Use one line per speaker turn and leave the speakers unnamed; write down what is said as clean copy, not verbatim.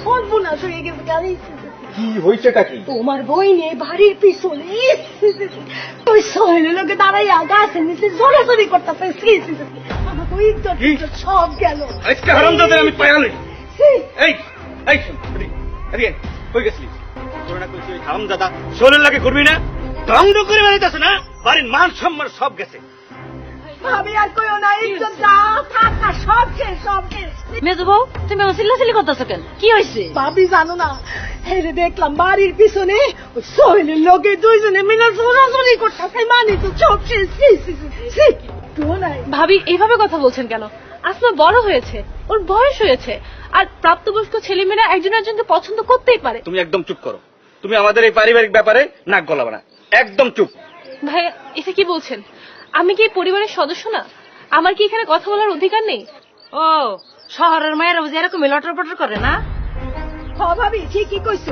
সর্বনাশ হয়ে গেছে গাড়ি।
কি হয়েছেটা কি?
তোমার বই নিয়ে বাড়ির পিছনে ওই সোহেলের লোকে দাঁড়াইয়া গাছের নিচে জোরাজোরি করতেছে। আমাকে ওই ইজ্জত টিজ্জত সব গেল।
আজকে হারামজাদার আমি পায়ালি। এই এই শোন, এদিকে কই গেছিলি? তোর না কইছি ওই হারামজাদা সোহেলের লাগে করবি না? ধ্বংস করে বেড়াইতেছে না, বাড়ির মান সম্মান সব গেছে।
ভাবি আর কইও না, ইজ্জত যা থাকা সব শেষ, সব শেষ।
মেজো বউ, তুমি আমার চিল্লাচিল্লি করতেছো কেন? কি হয়েছে?
ভাবি জানো না, হেরে দেখলাম বাড়ির পিছনে ওই সোহেলের লোকে দুইজনে মিলে জোরাজোরি করতেছে। মানে তো সব শেষ। নাই
ভাবি এইভাবে কথা বলছেন কেন? আসমা বড় হয়েছে, ওর বয়স হয়েছে, আর প্রাপ্তবয়স্ক ছেলেমেয়েরা একজন একজনকে পছন্দ করতেই পারে।
তুমি একদম চুপ করো। তুমি আমাদের এই পারিবারিক ব্যাপারে নাক গলাবে না, একদম চুপ।
ভাই এটা কি বলছেন? আমি কি পরিবারের সদস্য না? আমার কি এখানে কথা বলার অধিকার নেই? ও শহরের মায়েরা বুঝি এরকম লটর পটর করে না?
ভাবি ঠিকই কইছো।